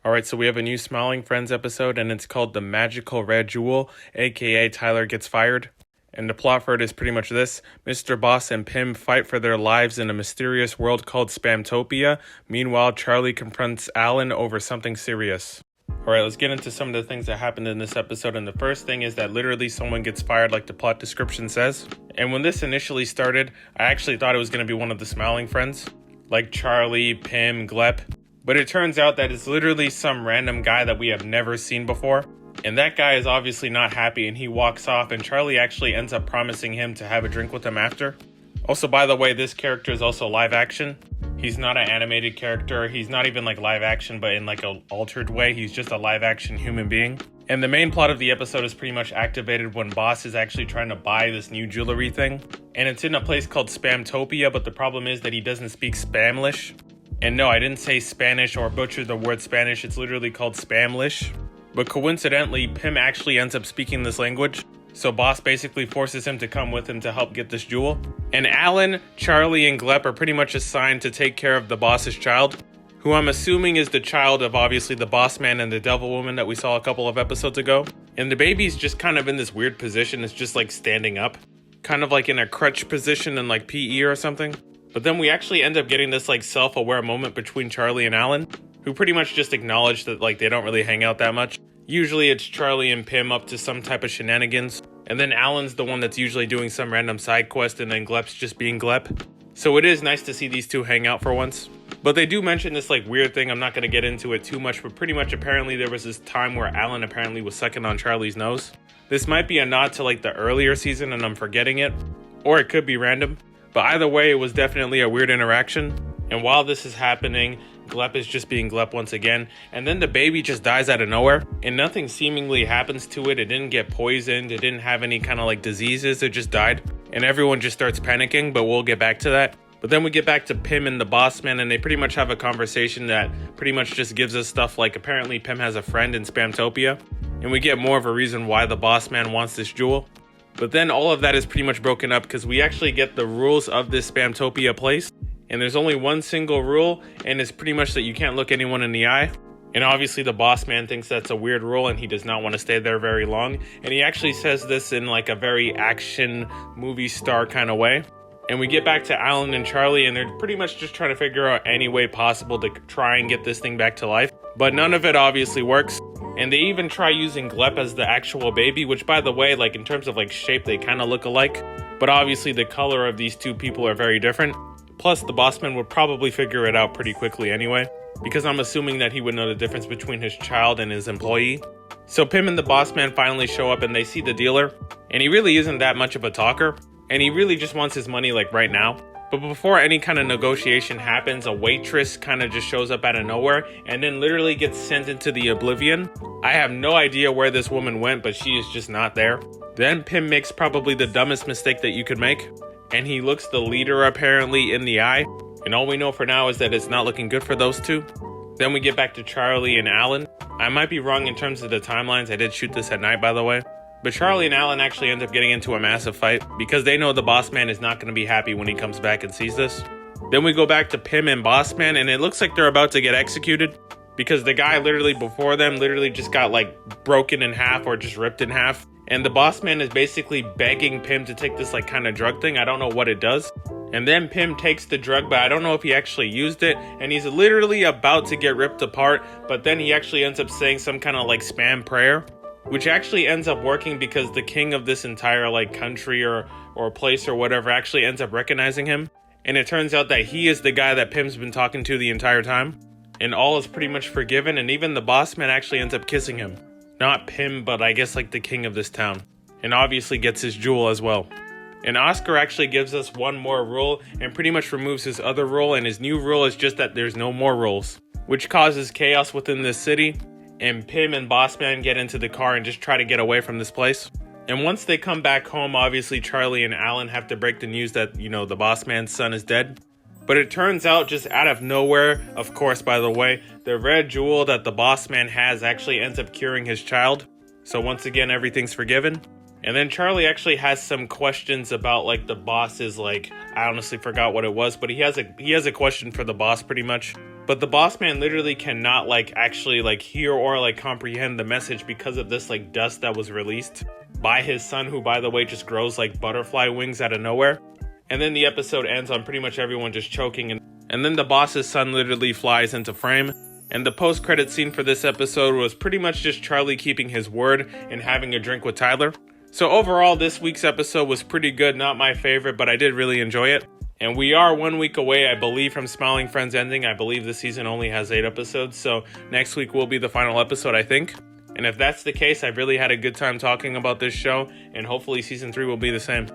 Alright, so we have a new Smiling Friends episode, and it's called The Magical Red Jewel, aka Tyler Gets Fired. And the plot for it is pretty much this. Mr. Boss and Pim fight for their lives in a mysterious world called Spamtopia. Meanwhile, Charlie confronts Alan over something serious. Alright, let's get into some of the things that happened in this episode, and the first thing is that literally someone gets fired like the plot description says. And when this initially started, I actually thought it was going to be one of the Smiling Friends, like Charlie, Pim, Glep. But it turns out that it's literally some random guy that we have never seen before. And that guy is obviously not happy and he walks off, and Charlie actually ends up promising him to have a drink with him after. Also, by the way, this character is also live action. He's not an animated character. He's not even like live action, but in like an altered way. He's just a live action human being. And the main plot of the episode is pretty much activated when Boss is actually trying to buy this new jewelry thing. And it's in a place called Spamtopia, but the problem is that he doesn't speak Spamlish. And no, I didn't say Spanish or butcher the word Spanish, it's literally called Spamlish. But coincidentally, Pim actually ends up speaking this language, so Boss basically forces him to come with him to help get this jewel. And Alan, Charlie, and Glep are pretty much assigned to take care of the boss's child, who I'm assuming is the child of obviously the boss man and the devil woman that we saw a couple of episodes ago. And the baby's just kind of in this weird position, it's just like standing up, kind of like in a crutch position in like PE or something. But then we actually end up getting this like self-aware moment between Charlie and Alan, who pretty much just acknowledge that like they don't really hang out that much. Usually it's Charlie and Pim up to some type of shenanigans, and then Alan's the one that's usually doing some random side quest, and then Glep's just being Glep. So it is nice to see these two hang out for once. But they do mention this like weird thing, I'm not going to get into it too much, but pretty much apparently there was this time where Alan apparently was sucking on Charlie's nose. This might be a nod to like the earlier season and I'm forgetting it, or it could be random. But either way, it was definitely a weird interaction. And while this is happening, Glep is just being Glep once again. And then the baby just dies out of nowhere. And nothing seemingly happens to it. It didn't get poisoned. It didn't have any kind of like diseases. It just died. And everyone just starts panicking, but we'll get back to that. But then we get back to Pim and the boss man, and they pretty much have a conversation that pretty much just gives us stuff like apparently Pim has a friend in Spamtopia. And we get more of a reason why the boss man wants this jewel. But then all of that is pretty much broken up because we actually get the rules of this Spamtopia place. And there's only one single rule, and it's pretty much that you can't look anyone in the eye. And obviously the boss man thinks that's a weird rule and he does not want to stay there very long. And he actually says this in like a very action movie star kind of way. And we get back to Alan and Charlie, and they're pretty much just trying to figure out any way possible to try and get this thing back to life. But none of it obviously works. And they even try using Glep as the actual baby, which by the way, like in terms of like shape, they kind of look alike. But obviously the color of these two people are very different. Plus the bossman would probably figure it out pretty quickly anyway, because I'm assuming that he would know the difference between his child and his employee. So Pim and the bossman finally show up and they see the dealer, and he really isn't that much of a talker, and he really just wants his money like right now. But before any kind of negotiation happens, a waitress kind of just shows up out of nowhere and then literally gets sent into the oblivion. I have no idea where this woman went, but she is just not there. Then Pim makes probably the dumbest mistake that you could make, and he looks the leader apparently in the eye. And all we know for now is that it's not looking good for those two. Then we get back to Charlie and Alan. I might be wrong in terms of the timelines. I did shoot this at night, by the way. But Charlie and Alan actually end up getting into a massive fight because they know the boss man is not going to be happy when he comes back and sees this. Then we go back to Pim and boss man, and it looks like they're about to get executed because the guy literally before them literally just got like broken in half or just ripped in half. And the boss man is basically begging Pim to take this like kind of drug thing. I don't know what it does. And then Pim takes the drug, but I don't know if he actually used it. And he's literally about to get ripped apart, but then he actually ends up saying some kind of like spam prayer, which actually ends up working because the king of this entire like country or place or whatever actually ends up recognizing him. And it turns out that he is the guy that Pim's been talking to the entire time. And all is pretty much forgiven, and even the boss man actually ends up kissing him. Not Pim, but I guess like the king of this town. And obviously gets his jewel as well. And Oscar actually gives us one more rule and pretty much removes his other rule, and his new rule is just that there's no more rules, which causes chaos within this city. And Pim and Bossman get into the car and just try to get away from this place. And once they come back home, obviously Charlie and Alan have to break the news that, the Bossman's son is dead. But it turns out just out of nowhere, of course, by the way, the red jewel that the Bossman has actually ends up curing his child. So once again, everything's forgiven. And then Charlie actually has some questions about like the boss's I honestly forgot what it was, but he has a question for the boss pretty much. But the boss man literally cannot actually hear or comprehend the message because of this dust that was released by his son, who by the way just grows butterfly wings out of nowhere. And then the episode ends on pretty much everyone just choking, and then the boss's son literally flies into frame. And the post-credit scene for this episode was pretty much just Charlie keeping his word and having a drink with Tyler. So overall, this week's episode was pretty good. Not my favorite, but I did really enjoy it. And we are 1 week away, I believe, from Smiling Friends ending. I believe the season only has 8 episodes, so next week will be the final episode, I think. And if that's the case, I've really had a good time talking about this show, and hopefully season 3 will be the same.